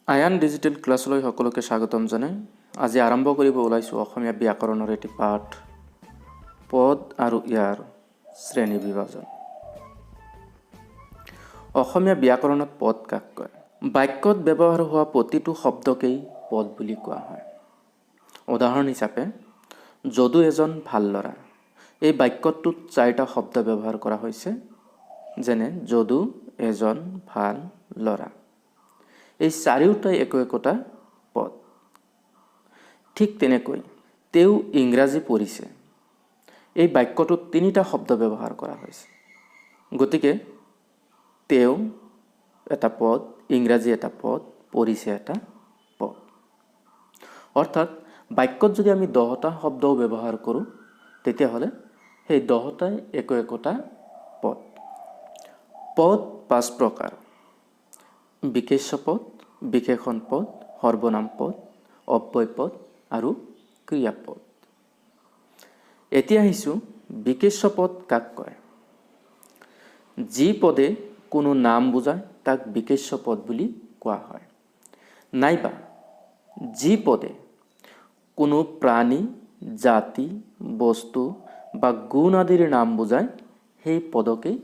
আয়ান digital ক্লাছলৈ সকলোকে স্বাগতম জনাই আজি আৰম্ভ কৰিব ওলাইছোঁ অসমীয়া ব্যাকৰণৰ এটি পাঠ পদ আৰু ইয়াৰ শ্ৰেণী বিভাজন। অসমীয়া ব্যাকৰণত পদ কাক কয়? বাক্যত ব্যৱহাৰ হোৱা প্ৰতিটো শব্দকেই পদ বুলি কোৱা হয়। উদাহৰণ হিচাপে যদু এজন ভাল ল'ৰা, এই বাক্যটোত 4টা শব্দ ব্যৱহাৰ কৰা হৈছে, যেনে যদু এজন ভাল ল'ৰা। এই চাৰিওটাই একোটা পদ। ঠিক তেনেকৈ তেওঁ ইংৰাজী পঢ়িছে, এই বাক্যটোত 3টা শব্দ ব্যৱহাৰ কৰা হৈছে। গতিকে তেওঁ এটা পদ, ইংৰাজী এটা পদ, পঢ়িছে এটা পদ। অৰ্থাৎ বাক্যত যদি আমি 10টা শব্দও ব্যৱহাৰ কৰোঁ তেতিয়াহ'লে সেই 10টাই একোটা পদ। পদ 5 প্ৰকাৰ: বিশেষ্য পদ, বিশেষণ পদ, সৰ্বনাম পদ, অব্যয় পদ আৰু ক্ৰিয়াপদ। এতিয়া আহিছোঁ বিশেষ্য পদ কাক কয়? যি পদে কোনো নাম বুজায় তাক বিশেষ্য পদ বুলি কোৱা হয়। নাইবা যি পদে কোনো প্ৰাণী, জাতি, বস্তু বা গুণ আদিৰ নাম বুজায় সেই পদকেই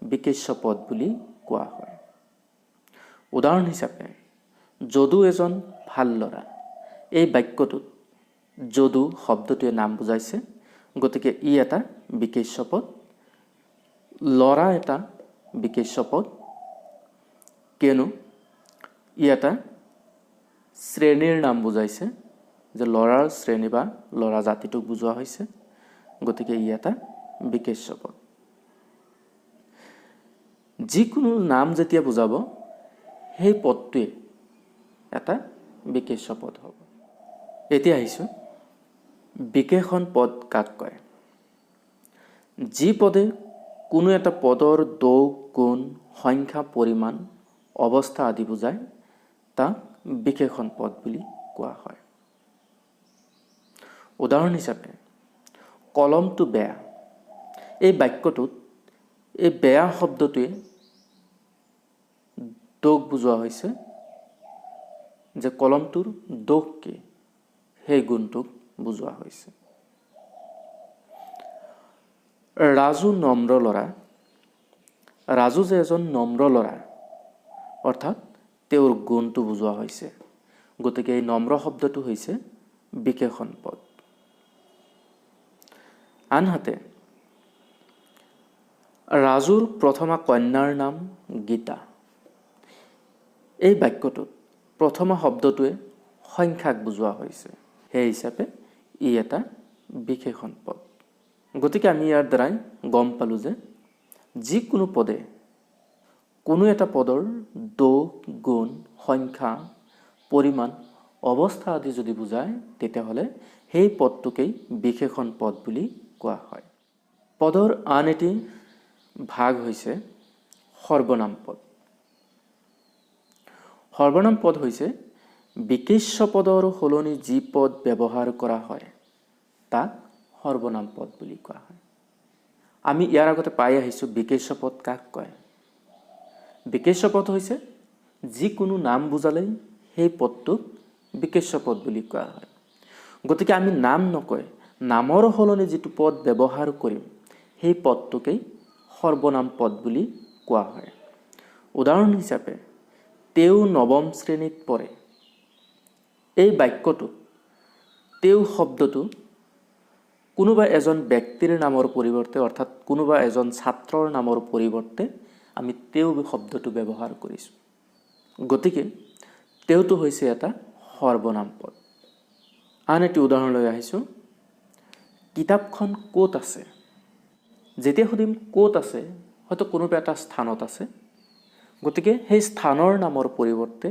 বিশেষ্য পদ বুলি কোৱা হয়। উদাহৰণ হিচাপে যদু এজন ভাল ল'ৰা, এই বাক্যটোত যদু শব্দটোৱে নাম বুজাইছে, গতিকে ই এটা বিশেষ্য পদ। ল'ৰা এটা বিশেষ্য পদ, কিয়নো ই এটা শ্ৰেণীৰ নাম বুজাইছে, যে ল'ৰাৰ শ্ৰেণী বা ল'ৰা জাতিটোক বুজোৱা হৈছে, গতিকে ই এটা বিশেষ্য পদ। যিকোনো নাম যেতিয়া বুজাব সেই পদটোৱে এটা বিশেষ্য পদ হ'ব। এতিয়া আহিছোঁ বিশেষণ পদ কাক কয়? যি পদে কোনো এটা পদৰ দোষ, গুণ, সংখ্যা, পৰিমাণ, অৱস্থা আদি বুজায় তাক বিশেষণ পদ বুলি কোৱা হয়। উদাহৰণ হিচাপে কলমটো বেয়া, এই বাক্যটোত এই বেয়া শব্দটোৱে দোষ বুজোৱা হৈছে, যে কলমটোৰ দোষ কি সেই গুণটোক বুজোৱা হৈছে। ৰাজু নম্ৰ ল'ৰা, ৰাজু যে এজন নম্ৰ ল'ৰা অৰ্থাৎ তেওঁৰ গুণটো বুজোৱা হৈছে, গতিকে এই নম্ৰ শব্দটো হৈছে বিশেষণ পদ। আনহাতে ৰাজুৰ প্ৰথমা কন্যাৰ নাম গীতা, এই বাক্যটোত প্ৰথমা শব্দটোৱে সংখ্যাক বুজোৱা হৈছে, সেই হিচাপে ই এটা বিশেষণ পদ। গতিকে আমি ইয়াৰ দ্বাৰাই গম পালোঁ যে যিকোনো পদে কোনো এটা পদৰ দোষ, গুণ, সংখ্যা, পৰিমাণ, অৱস্থা আদি যদি বুজায় তেতিয়াহ'লে সেই পদটোকেই বিশেষণ পদ বুলি কোৱা হয়। পদৰ আন এটি ভাগ হৈছে সৰ্বনাম পদ। সৰ্বনাম পদ হৈছে বিশেষ্য পদৰ সলনি যি পদ ব্যৱহাৰ কৰা হয় তাক সৰ্বনাম পদ বুলি কোৱা হয়। আমি ইয়াৰ আগতে পাই আহিছোঁ বিশেষ্য পদ কাক কয়? বিশেষ্য পদ হৈছে যিকোনো নাম বুজালেই সেই পদটোক বিশেষ্য পদ বুলি কোৱা হয়। গতিকে আমি নাম নকয় নামৰ সলনি যিটো পদ ব্যৱহাৰ কৰিম সেই পদটোকেই সৰ্বনাম পদ বুলি কোৱা হয়। উদাহৰণ হিচাপে তেওঁ নৱম শ্ৰেণীত পঢ়ে, এই বাক্যটোত তেওঁ শব্দটো কোনোবা এজন ব্যক্তিৰ নামৰ পৰিৱৰ্তে অৰ্থাৎ কোনোবা এজন ছাত্ৰৰ নামৰ পৰিৱৰ্তে আমি তেওঁ শব্দটো ব্যৱহাৰ কৰিছোঁ, গতিকে তেওঁটো হৈছে এটা সৰ্বনাম পদ। আন এটি উদাহৰণ লৈ আহিছোঁ, কিতাপখন ক'ত আছে? যেতিয়া সুধিম ক'ত আছে, হয়তো কোনোবা এটা স্থানত আছে, গতিকে সেই স্থানৰ নামৰ পৰিৱৰ্তে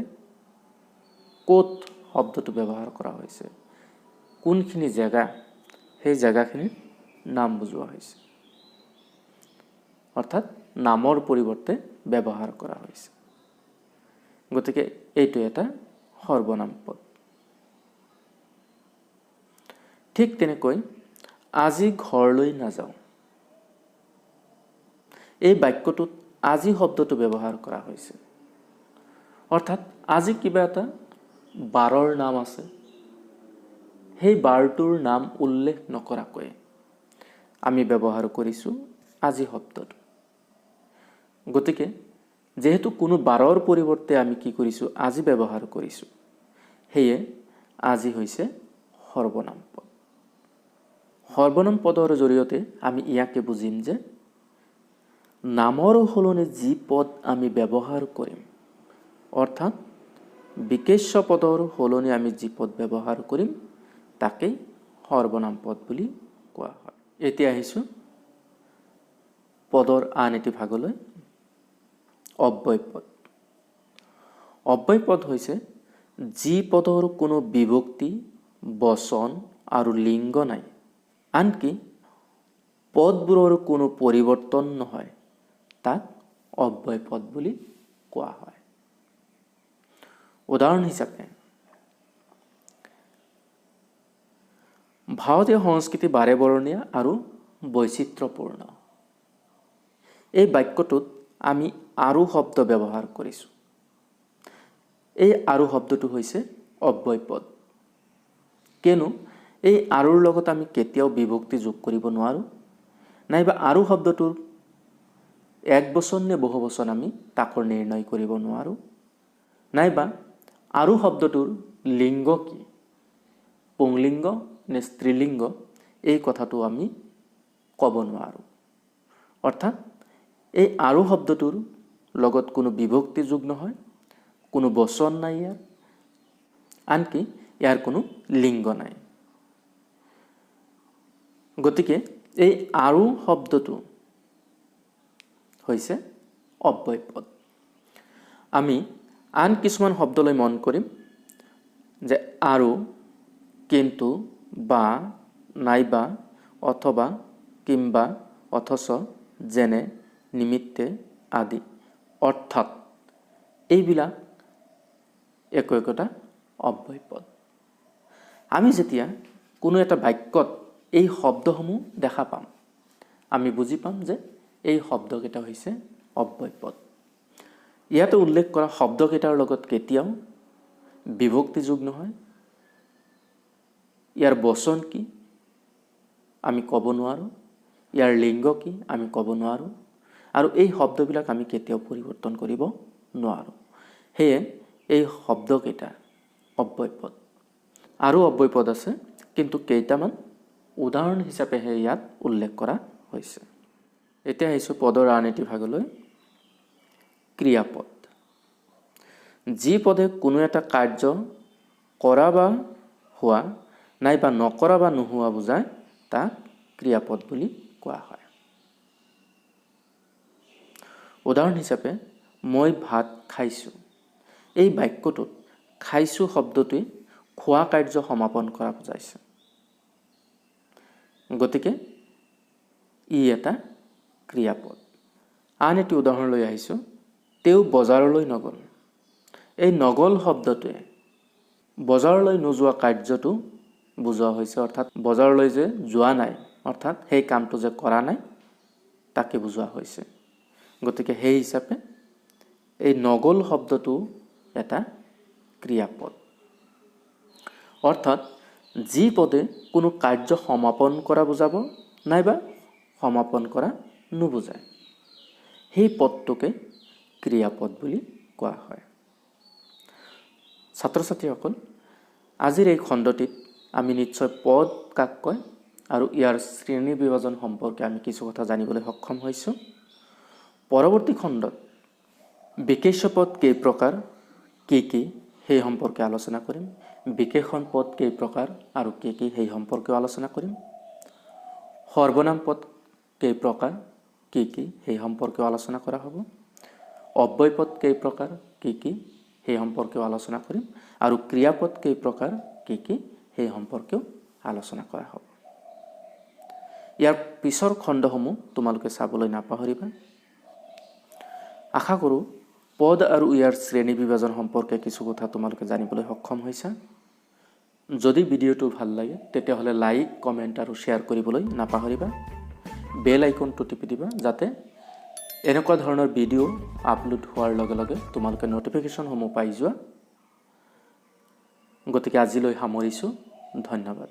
ক'ত শব্দটো ব্যৱহাৰ কৰা হৈছে, কোনখিনি জেগা, সেই জেগাখিনিৰ নাম বুজোৱা হৈছে, অৰ্থাৎ নামৰ পৰিৱৰ্তে ব্যৱহাৰ কৰা হৈছে, গতিকে এইটো এটা সৰ্বনাম পদ। ঠিক তেনেকৈ আজি ঘৰলৈ নাযাওঁ, এই বাক্যটোত আজি শব্দটো ব্যৱহাৰ কৰা হৈছে, অৰ্থাৎ আজি কিবা এটা বাৰৰ নাম আছে, সেই বাৰটোৰ নাম উল্লেখ নকৰাকৈ আমি ব্যৱহাৰ কৰিছোঁ আজি শব্দটো। গতিকে যেহেতু কোনো বাৰৰ পৰিৱৰ্তে আমি কি কৰিছোঁ, আজি ব্যৱহাৰ কৰিছোঁ, সেয়ে আজি হৈছে সৰ্বনাম পদ। সৰ্বনাম পদৰ জৰিয়তে আমি ইয়াকে বুজিম যে নামৰ সলনি যি পদ আমি ব্যৱহাৰ কৰিম, অৰ্থাৎ বিশেষ্য পদৰ সলনি আমি যি পদ ব্যৱহাৰ কৰিম তাকেই সৰ্বনাম পদ বুলি কোৱা হয়। এতিয়া আহিছোঁ পদৰ আন এটি ভাগলৈ, অব্যয় পদ। অব্যয় পদ হৈছে যি পদৰ কোনো বিভক্তি, বচন আৰু লিংগ নাই, আনকি পদবোৰৰ কোনো পৰিৱৰ্তন নহয়, তাক অব্যয় পদ বুলি কোৱা হয়। উদাহৰণ হিচাপে ভাৰতীয় সংস্কৃতি বাৰেবৰণীয়া আৰু বৈচিত্ৰ্যপূৰ্ণ। এই বাক্যটোত আমি আৰু শব্দ ব্যৱহাৰ কৰিছোঁ। এই আৰু শব্দটো হৈছে অব্যয় পদ, কিয়নো এই আৰুৰ লগত আমি কেতিয়াও বিভক্তি যোগ কৰিব নোৱাৰোঁ, নাইবা আৰু শব্দটোৰ এক বচন নে বহু বচন আমি তাকৰ নিৰ্ণয় কৰিব নোৱাৰোঁ, নাইবা আৰু শব্দটোৰ লিংগ কি, পুংলিংগ নে স্ত্ৰীলিংগ, এই কথাটো আমি ক'ব নোৱাৰোঁ। অৰ্থাৎ এই আৰু শব্দটোৰ লগত কোনো বিভক্তি যোগ নহয়, কোনো বচন নাই ইয়াৰ, আনকি ইয়াৰ কোনো লিংগ নাই। গতিকে এই আৰু শব্দটো হৈছে অব্যয় পদ। আমি আন কিছুমান শব্দলৈ মন কৰিম, যে আৰু, কিন্তু, বা, নাইবা, অথবা, কিম্বা, অথচ, যেনে, নিমিত্তে আদি। অৰ্থাৎ এইবিলাক একো একোটা অব্যয় পদ। আমি যেতিয়া কোনো এটা বাক্যত এই শব্দসমূহ দেখা পাম, আমি বুজি পাম যে এই শব্দকেইটা হৈছে অব্যয় পদ। ইয়াতে উল্লেখ কৰা শব্দকেইটাৰ লগত কেতিয়াও বিভক্তি যোগ নহয়, ইয়াৰ বচন কি আমি ক'ব নোৱাৰোঁ, ইয়াৰ লিংগ কি আমি ক'ব নোৱাৰোঁ, আৰু এই শব্দবিলাক আমি কেতিয়াও পৰিৱৰ্তন কৰিব নোৱাৰোঁ। সেয়ে এই শব্দকেইটা অব্যয় পদ। আৰু অব্যয় পদ আছে, কিন্তু কেইটামান উদাহৰণ হিচাপেহে ইয়াত উল্লেখ কৰা হৈছে। এতিয়া আহিছোঁ পদৰ আন এটি ভাগলৈ, ক্ৰিয়াপদ। যি পদে কোনো এটা কাৰ্য কৰা বা হোৱা, নাইবা নকৰা বা নোহোৱা বুজায়, তাক ক্ৰিয়াপদ বুলি কোৱা হয়। উদাহৰণ হিচাপে মই ভাত খাইছোঁ। এই বাক্যটোত খাইছোঁ শব্দটোৱে খোৱা কাৰ্য সমাপন কৰা বুজাইছে। গতিকে ই এটা ক্ৰিয়াপদ। আন এটি উদাহৰণ লৈ আহিছোঁ, তেওঁ বজাৰলৈ নগ'ল। এই নগ'ল শব্দটোৱে বজাৰলৈ নোযোৱা কাৰ্যটো বুজোৱা হৈছে, অৰ্থাৎ বজাৰলৈ যে যোৱা নাই, অৰ্থাৎ সেই কামটো যে কৰা নাই, তাকে বুজোৱা হৈছে। গতিকে সেই হিচাপে এই নগ'ল শব্দটো এটা ক্ৰিয়াপদ। অৰ্থাৎ যি পদে কোনো কাৰ্য সমাপন কৰা বুজাব, নাইবা সমাপন কৰা নুবুজায়, সেই পদটোকে ক্ৰিয়াপদ বুলি কোৱা হয়। ছাত্ৰ ছাত্ৰীসকল, আজিৰ এই খণ্ডটিত আমি নিশ্চয় পদ কাক কয় আৰু ইয়াৰ শ্ৰেণী বিভাজন সম্পৰ্কে আমি কিছু কথা জানিবলৈ সক্ষম হৈছোঁ। পৰৱৰ্তী খণ্ডত বিশেষ্য পদ কেই প্ৰকাৰ, কি কি সেই সম্পৰ্কে আলোচনা কৰিম। বিশেষণ পদ কেই প্ৰকাৰ আৰু কি কি সেই সম্পৰ্কেও আলোচনা কৰিম। সৰ্বনাম পদ কেই প্ৰকাৰ, কি কি সেই সম্পৰ্কেও আলোচনা কৰা হ'ব। অব্যয় পদ কেই প্ৰকাৰ, কি কি সেই সম্পৰ্কেও আলোচনা কৰিম, আৰু ক্ৰিয়াপদ কেই প্ৰকাৰ, কি কি সেই সম্পৰ্কেও আলোচনা কৰা হ'ব। ইয়াৰ পিছৰ খণ্ডসমূহ তোমালোকে চাবলৈ নাপাহৰিবা। আশা কৰোঁ পদ আৰু ইয়াৰ শ্ৰেণী বিভাজন সম্পৰ্কে কিছু কথা তোমালোকে জানিবলৈ সক্ষম হৈছা। যদি ভিডিঅ'টো ভাল লাগে তেতিয়াহ'লে লাইক, কমেণ্ট আৰু শ্বেয়াৰ কৰিবলৈ নাপাহৰিবা। বেল আইকনটো টিপি দিবা, যাতে এনেকুৱা ধৰণৰ ভিডিঅ' আপলোড হোৱাৰ লগে লগে তোমালোকে নটিফিকেশ্যনসমূহ পাই যোৱা। গতিকে আজিলৈ সামৰিছোঁ। ধন্যবাদ।